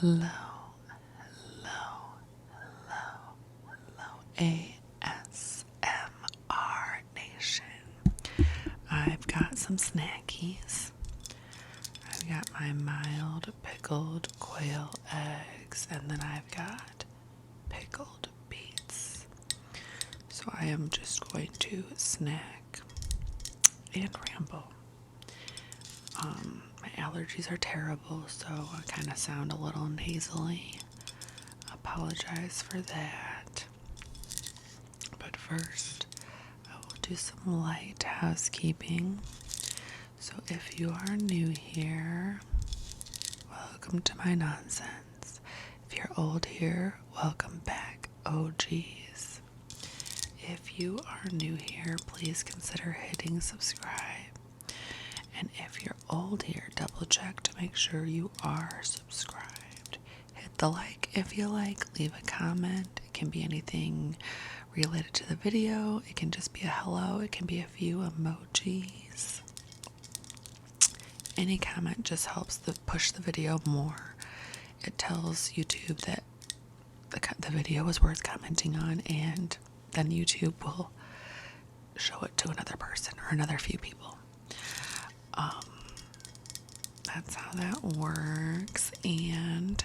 Hello, hello, hello, hello, ASMR Nation. I've got some snackies. I've got my mild pickled quail eggs, and then I've got pickled beets. So I am just going to snack and ramble. My allergies are terrible, so I kind of sound a little nasally. Apologize for that. But first, I will do some light housekeeping. So if you are new here, welcome to my nonsense. If you're old here, welcome back, OGs. If you are new here, please consider hitting subscribe. And if you're old here, double check to make sure you are subscribed. Hit the like if you like, leave a comment. It can be anything related to the video. It can just be a hello. It can be a few emojis. Any comment just helps push the video more. It tells YouTube that the video is worth commenting on, and then YouTube will show it to another person or another few people. That's how that works. And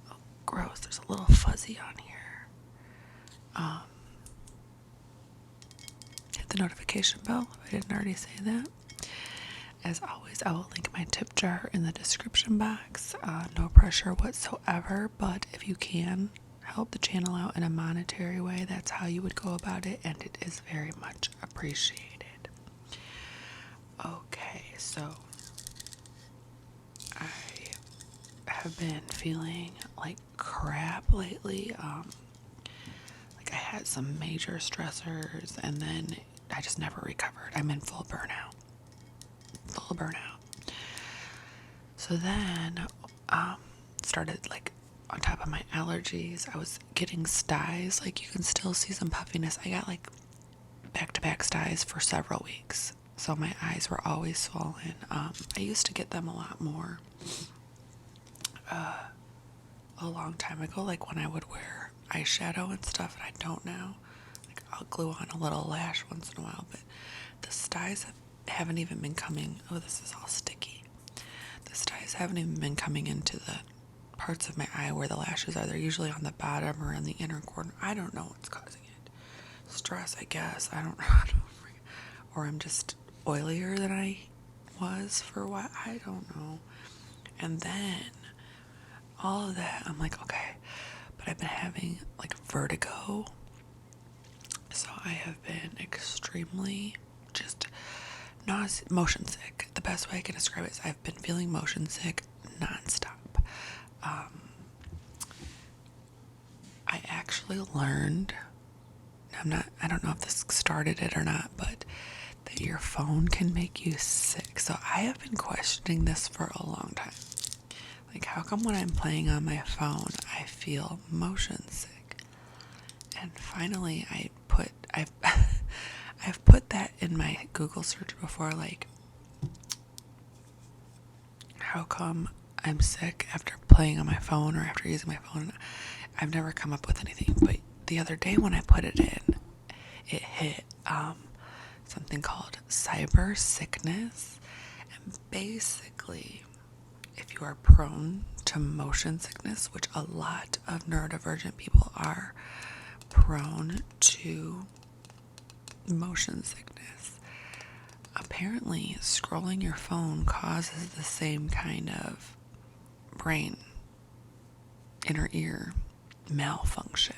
oh, gross, there's a little fuzzy on here. Hit the notification bell if I didn't already say that. As always, I will link my tip jar in the description box. No pressure whatsoever, but if you can help the channel out in a monetary way, that's how you would go about it, and it is very much appreciated. Okay, so I have been feeling like crap lately. Like I had some major stressors, and then I just never recovered. I'm in full burnout. So then, started like on top of my allergies, I was getting styes. Like you can still see some puffiness. I got like back-to-back styes for several weeks. So my eyes were always swollen. I used to get them a lot more a long time ago, like when I would wear eyeshadow and stuff, and I don't now. Like I'll glue on a little lash once in a while, but the styes haven't even been coming. Oh, this is all sticky. The styes haven't even been coming into the parts of my eye where the lashes are. They're usually on the bottom or in the inner corner. I don't know what's causing it. Stress, I guess. I don't know. Or I'm just oilier than I was for a while. I don't know. And then all of that, I'm like, okay, but I've been having like vertigo. So I have been extremely just motion sick. The best way I can describe it is I've been feeling motion sick nonstop. I actually learned, I don't know if this started it or not, but that your phone can make you sick. So I have been questioning this for a long time. Like, how come when I'm playing on my phone, I feel motion sick? And finally, I've put that in my Google search before, like, how come I'm sick after playing on my phone or after using my phone? I've never come up with anything, but the other day when I put it in, it hit something called Cybersickness, and basically, if you are prone to motion sickness, which a lot of neurodivergent people are prone to motion sickness, apparently scrolling your phone causes the same kind of brain, inner ear malfunction.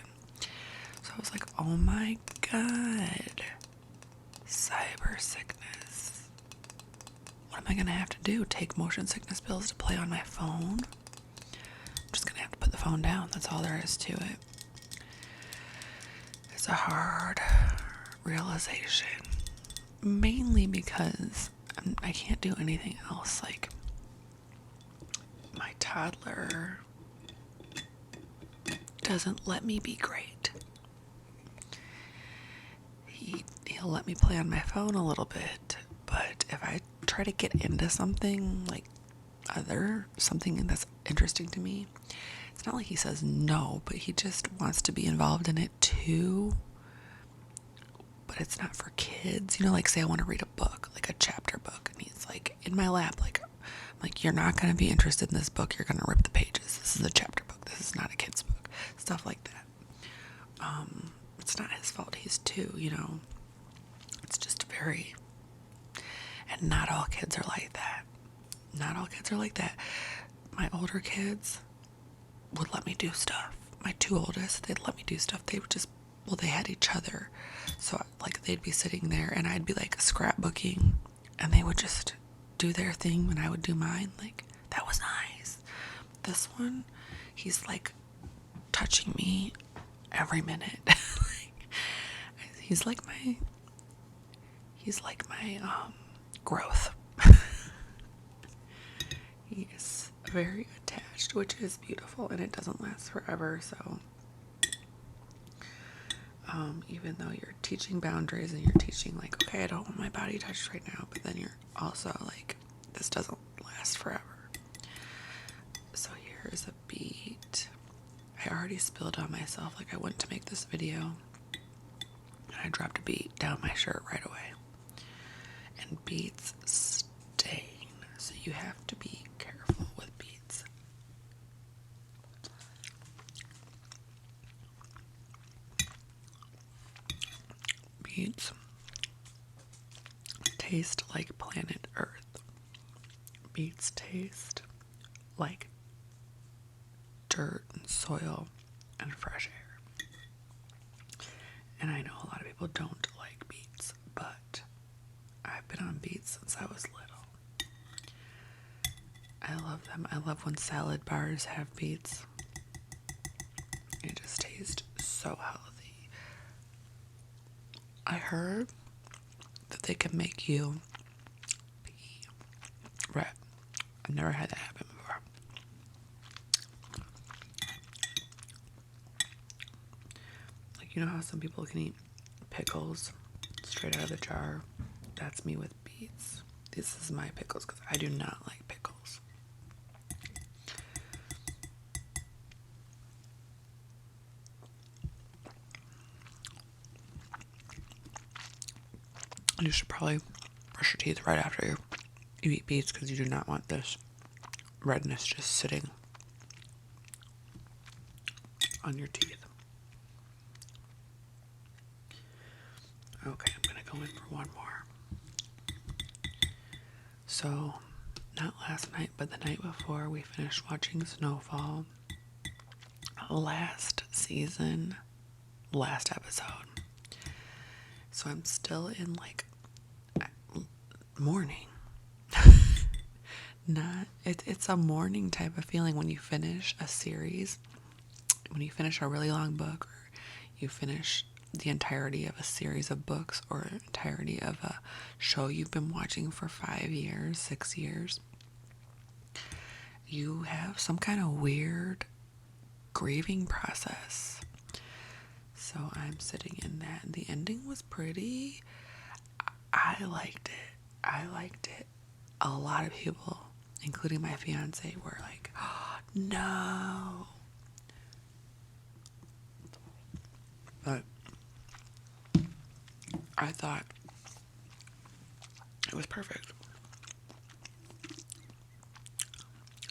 So I was like, oh my god, cybersickness. What am I gonna have to do? Take motion sickness pills to play on my phone? I'm just gonna have to put the phone down. That's all there is to it. It's a hard realization. Mainly because I can't do anything else. Like, my toddler doesn't let me be great. He'll let me play on my phone a little bit, but if I try to get into something like something that's interesting to me. It's not like he says no, but he just wants to be involved in it too. But it's not for kids. You know, like say I want to read a book, like a chapter book, and he's like in my lap, like, I'm like, you're not going to be interested in this book. You're going to rip the pages. This is a chapter book. This is not a kid's book. Stuff like that. It's not his fault. He's two, you know. It's just very, and not all kids are like that. Not all kids are like that. My older kids would let me do stuff. My two oldest, they'd let me do stuff. They would just, well, they had each other. So, like, they'd be sitting there, and I'd be, like, scrapbooking, and they would just do their thing, and I would do mine. Like, that was nice. This one, he's, like, touching me every minute. He's like my growth. He is very attached, which is beautiful, and it doesn't last forever. So even though you're teaching boundaries and you're teaching like, okay, I don't want my body touched right now, but then you're also like, this doesn't last forever. So here's a beet. I already spilled on myself. Like, I went to make this video and I dropped a beet down my shirt right away. And beets stain, so you have to be careful with beets. Beets taste like planet Earth. Beets taste like dirt and soil and fresh air. And I know a lot of people don't like beets, but I've been on beets since I was little. I love them. I love when salad bars have beets. It just tastes so healthy. I heard that they can make you pee red. I've never had that happen before. Like, you know how some people can eat pickles straight out of the jar? That's me with beets. This is my pickles because I do not like pickles. And you should probably brush your teeth right after you eat beets because you do not want this redness just sitting on your teeth. Okay, I'm gonna go in for one more. So, not last night, but the night before, we finished watching Snowfall. Last season, last episode. So I'm still in like mourning. It's a mourning type of feeling when you finish a series, when you finish a really long book, or you finish the entirety of a series of books, or entirety of a show you've been watching for 5 years, 6 years. You have some kind of weird grieving process. So I'm sitting in that. The ending was pretty. I liked it. A lot of people, including my fiance, were like, oh, no. But I thought it was perfect.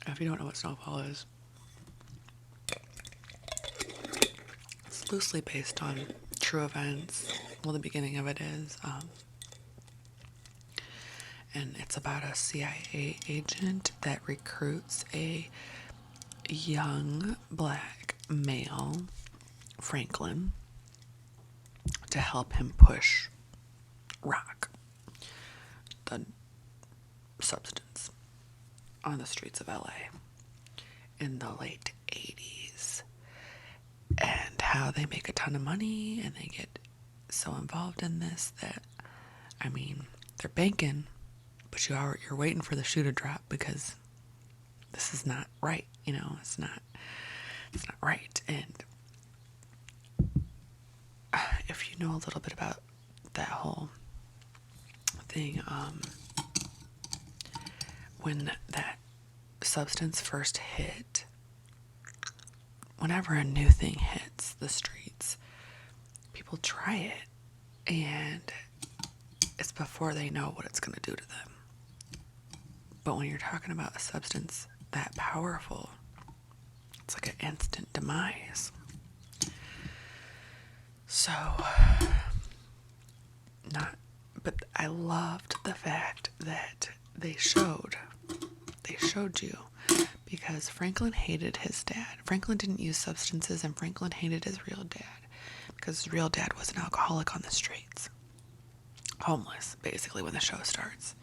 If you don't know what Snowfall is, it's loosely based on true events. Well, the beginning of it is. And it's about a CIA agent that recruits a young black male, Franklin, to help him push rock, the substance, on the streets of LA in the late 80s. And how they make a ton of money and they get so involved in this that, I mean, they're banking, but you're waiting for the shoe to drop because this is not right, you know, it's not right. And if you know a little bit about that whole thing, when that substance first hit, whenever a new thing hits the streets, people try it, and it's before they know what it's going to do to them. But when you're talking about a substance that powerful, it's like an instant demise. So, but I loved the fact that they showed you, because Franklin hated his dad. Franklin didn't use substances, and Franklin hated his real dad because his real dad was an alcoholic on the streets, homeless, basically, when the show starts.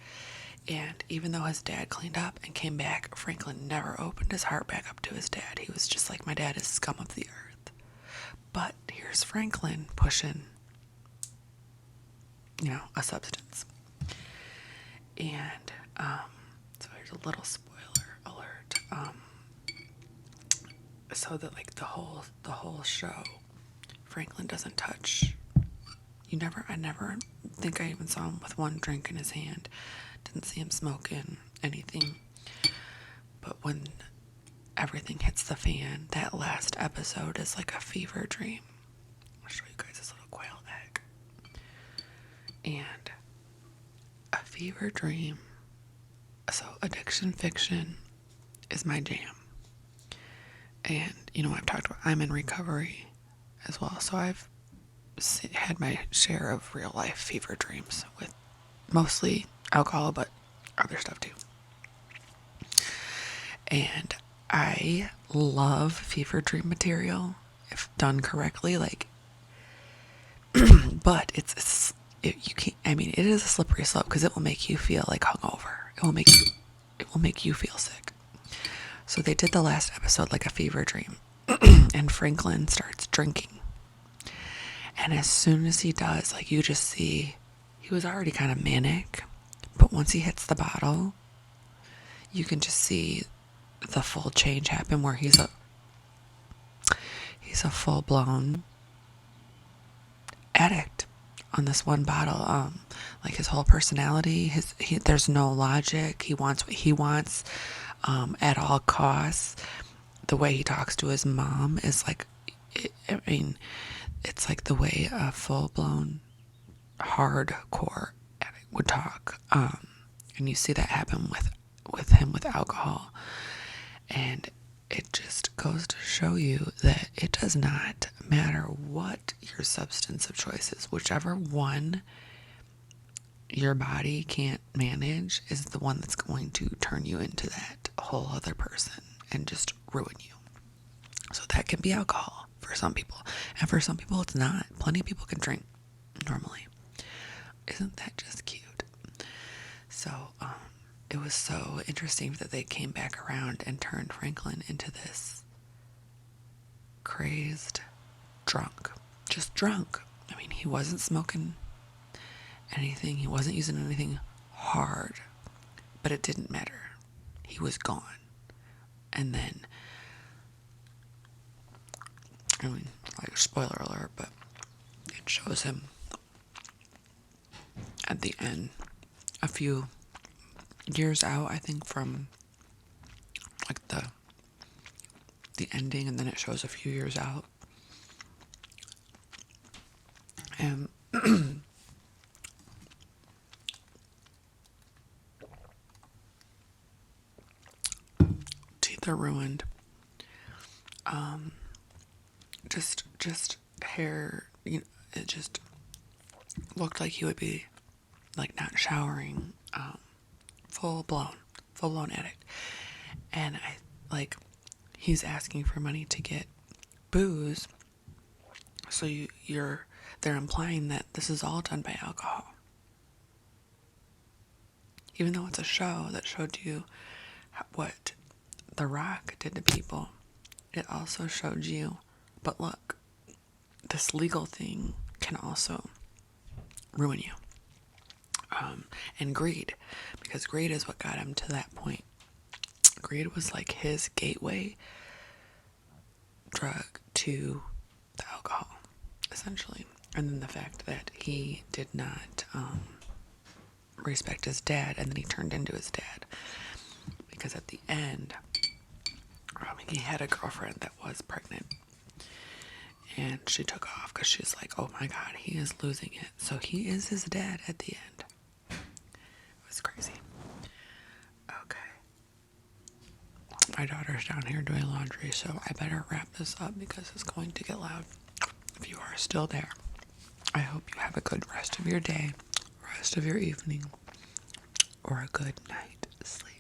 And even though his dad cleaned up and came back, Franklin never opened his heart back up to his dad. He was just like, my dad is scum of the earth. But here's Franklin pushing, a substance. And so here's a little spoiler alert. So that like the whole show, Franklin doesn't touch. I never think I even saw him with one drink in his hand. Didn't see him smoking anything. But when everything hits the fan, that last episode is like a fever dream. I'll show you guys this little quail egg. And a fever dream. So addiction fiction is my jam. And, I've talked about, I'm in recovery as well. So I've had my share of real life fever dreams with mostly alcohol, but other stuff too. And I love fever dream material if done correctly, but it is a slippery slope because it will make you feel like hungover. It will make you feel sick. So they did the last episode like a fever dream, and Franklin starts drinking. And as soon as he does, you just see, he was already kind of manic, but once he hits the bottle, you can just see the full change happen where he's a full-blown addict on this one bottle. His whole personality, there's no logic. He wants what he wants at all costs. The way he talks to his mom is it's like the way a full-blown hardcore addict would talk. And you see that happen with him with alcohol. And it just goes to show you that it does not matter what your substance of choice is. Whichever one your body can't manage is the one that's going to turn you into that whole other person and just ruin you. So that can be alcohol for some people. And for some people, it's not. Plenty of people can drink normally. Isn't that just cute? So, it was so interesting that they came back around and turned Franklin into this crazed drunk. Just drunk. He wasn't smoking anything. He wasn't using anything hard. But it didn't matter. He was gone. And then, spoiler alert, but it shows him at the end, a few years out, I think, from the ending, and then it shows a few years out. And teeth are ruined. Just hair, it just looked like he would be not showering, full blown addict. And he's asking for money to get booze. So they're implying that this is all done by alcohol. Even though it's a show that showed you what The Rock did to people, it also showed you, but look, this legal thing can also ruin you. And greed, because greed is what got him to that point. Greed was his gateway drug to the alcohol, essentially. And then the fact that he did not respect his dad, and then he turned into his dad. because at the end, he had a girlfriend that was pregnant. And she took off because she's like, oh my God, he is losing it. So he is his dad at the end. It was crazy. Okay. My daughter's down here doing laundry, so I better wrap this up because it's going to get loud. If you are still there, I hope you have a good rest of your day, rest of your evening, or a good night sleep.